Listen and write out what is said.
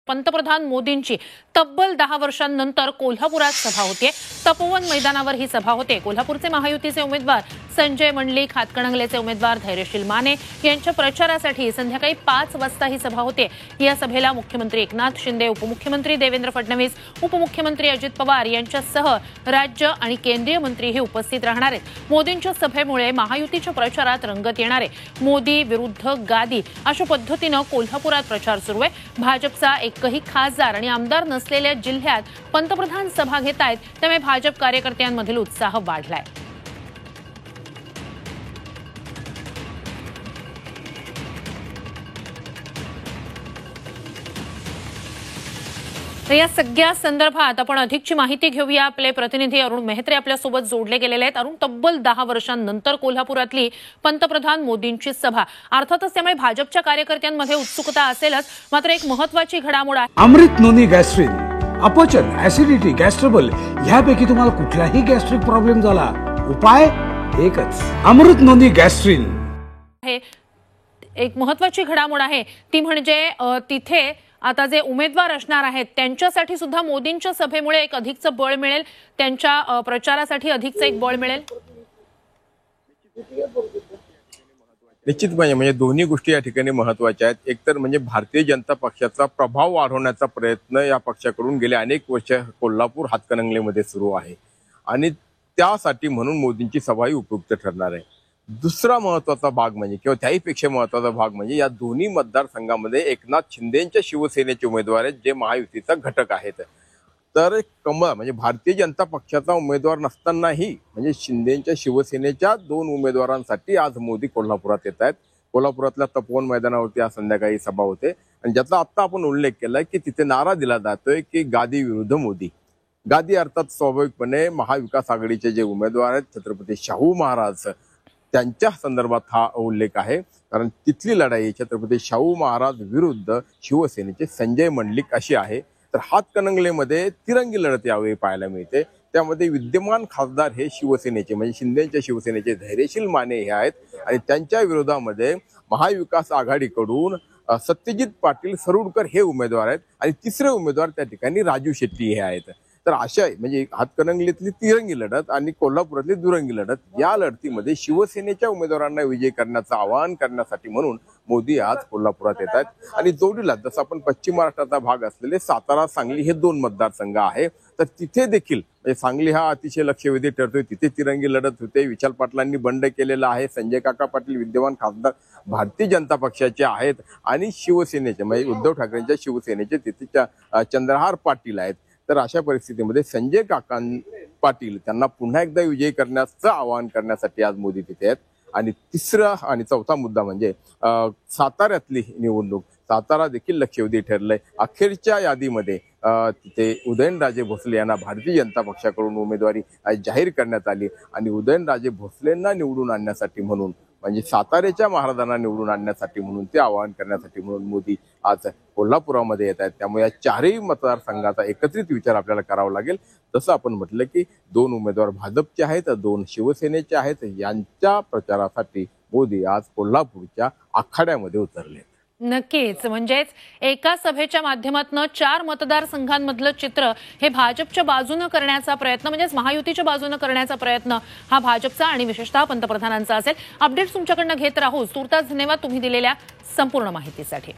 पंतप्रधान मोदींची तब्बल 10 वर्षांनंतर कोल्हापुरात सभा होते। तपोवन मैदानावर ही सभा होते। कोल्हापूरचे महायुतीचे उमेदवार संजय मंडलिक, हातकणंगलेचे उमेदवार धैर्यशील माने यांच्या प्रचारासाठी संध्याकाळी 5 वाजता ही सभा होते। या सभेला मुख्यमंत्री एकनाथ शिंदे, उपमुख्यमंत्री देवेंद्र फडणवीस, उपमुख्यमंत्री अजित पवार यांच्यासह राज्य आणि केंद्रीय मंत्रीही उपस्थित राहणार आहेत। मोदींच्या सभेमुळे महायुतीच्या प्रचारात रंगत येणार आहे। मोदी विरुद्ध गादी अशा पद्धतीने कोल्हापुरात प्रचार सुरू आहे। भाजपचा एकही खासदार आणि आमदार नसलेल्या जिल्ह्यात पंतप्रधान सभा घेत आहेत, त्यामुळे भाजप कार्यकर्त्यांमधील उत्साह वाढलाय। या सगळ्या संदर्भात आपण अधिकची माहिती घेऊया। आपले प्रतिनिधी अरुण मेहत्रे आपल्या सोबत जोडले गेलेले आहेत। अरुण, तब्बल 10 वर्षांनंतर कोल्हापुरातली पंतप्रधान मोदींची सभा, अर्थातच त्यामुळे भाजपच्या कार्यकर्त्यांमध्ये उत्सुकता असेलच, मात्र एक महत्त्वाची घडामोड आहे। अमृत नोनी गॅस्ट्रिन, अपचन, ऍसिडिटी, गॅस्ट्रबल ह्यापैकी तुम्हाला कुठलाही गॅस्ट्रिक प्रॉब्लेम झाला, उपाय एकच, अमृत नोनी गॅस्ट्रिन। हे एक महत्त्वाची घडामोड आहे, ती म्हणजे तिथे आता जे उमेदवार असणार आहेत त्यांच्यासाठी सुद्धा मोदींच्या सभेमुळे एक अधिकचं बळ मिळेल, त्यांच्या प्रचारासाठी अधिकचं एक बळ मिळेल। निश्चितपणे म्हणजे दोन्ही गोष्टी या ठिकाणी महत्त्वाच्या आहेत। एकतर म्हणजे भारतीय जनता पक्षाचा प्रभाव वाढवण्याचा प्रयत्न या पक्षाकडून गेले अनेक वर्ष कोल्हापूर हातकणंगलेमध्ये सुरू आहे आणि त्यासाठी म्हणून मोदींची सभाही उपयुक्त ठरणार आहे। दुसरा महत्त्वाचा भाग म्हणजे किंवा त्याहीपेक्षा महत्त्वाचा भाग म्हणजे या दोन्ही मतदारसंघामध्ये एकनाथ शिंदेंच्या शिवसेनेचे उमेदवार आहेत, जे महायुतीचा घटक आहेत। तर कमळ म्हणजे भारतीय जनता पक्षाचा उमेदवार नसतानाही म्हणजे शिंदेंच्या शिवसेनेच्या 2 उमेदवारांसाठी आज मोदी कोल्हापुरात येत आहेत। कोल्हापुरातल्या तपोवन मैदानावरती आज संध्याकाळी सभा होते आणि ज्याचा आता आपण उल्लेख केलाय की तिथे नारा दिला जातोय की गादी विरुद्ध मोदी। गादी अर्थात स्वाभाविकपणे महाविकास आघाडीचे जे उमेदवार आहेत छत्रपती शाहू महाराज त्यांच्या संदर्भात हा उल्लेख आहे, कारण तिथली लढाई छत्रपती शाहू महाराज विरुद्ध शिवसेनेचे संजय मंडलिक अशी आहे। तर हातकणंगलेमध्ये तिरंगी लढत यावेळी पाहायला मिळते। त्यामध्ये विद्यमान खासदार हे शिवसेनेचे म्हणजे शिंदेच्या शिवसेनेचे धैर्यशील माने हे आहेत आणि त्यांच्या विरोधामध्ये महाविकास आघाडीकडून सत्यजित पाटील सरुडकर हे उमेदवार आहेत आणि तिसरे उमेदवार त्या ठिकाणी राजू शेट्टी हे आहेत। तर अशा म्हणजे हातकणंगलेतली तिरंगी लढत आणि कोल्हापुरातली दुरंगी लढत, या लढतीमध्ये शिवसेनेच्या उमेदवारांना विजयी करण्याचं आवाहन करण्यासाठी म्हणून मोदी आज कोल्हापुरात येत आहेत। आणि जोडीला जसं आपण पश्चिम महाराष्ट्राचा भाग असलेले सातारा, सांगली हे 2 मतदारसंघ आहे, तर तिथे देखील म्हणजे सांगली हा अतिशय लक्षवेधी ठरतोय। तिथे तिरंगी लढत होते। विशाल पाटलांनी बंड केलेला आहे। संजय काका पाटील विद्यमान खासदार भारतीय जनता पक्षाचे आहेत आणि शिवसेनेचे म्हणजे उद्धव ठाकरेंच्या शिवसेनेचे तिथे चंद्रहार पाटील आहेत। तर अशा परिस्थितीमध्ये संजय काका पाटील त्यांना पुन्हा एकदा विजयी करण्याचं आवाहन करण्यासाठी आज मोदी तिथे आहेत। आणि तिसरा आणि चौथा मुद्दा म्हणजे साताऱ्यातली निवडणूक, सातारा देखील लक्षवेधी ठरलंय। अखेरच्या यादीमध्ये तिथे उदयनराजे भोसले यांना भारतीय जनता पक्षाकडून उमेदवारी जाहीर करण्यात आली आणि उदयनराजे भोसलेंना निवडून आणण्यासाठी म्हणून म्हणजे साताऱ्याच्या महाराजांना निवडून आणण्यासाठी म्हणून ते आवाहन करण्यासाठी म्हणून मोदी आज कोल्हापुरामध्ये येत आहेत। त्यामुळे या 4ही मतदारसंघाचा एकत्रित विचार आपल्याला करावा लागेल। जसं आपण म्हटलं की 2 उमेदवार भाजपचे आहेत, 2 शिवसेनेचे आहेत, यांच्या प्रचारासाठी मोदी आज कोल्हापूरच्या आखाड्यामध्ये उतरले। नक्कीच, म्हणजेच एका सभेच्या माध्यमातून 4 मतदारसंघांमधलं चित्र हे भाजपच्या बाजूने करण्याचा प्रयत्न, म्हणजेच महायुतीच्या बाजूने करण्याचा प्रयत्न हा भाजपचा आणि विशेषतः पंतप्रधानांचा असेल। अपडेट्स तुमच्याकडनं घेत राहू। तुर्तास धन्यवाद तुम्ही दिलेल्या संपूर्ण माहितीसाठी।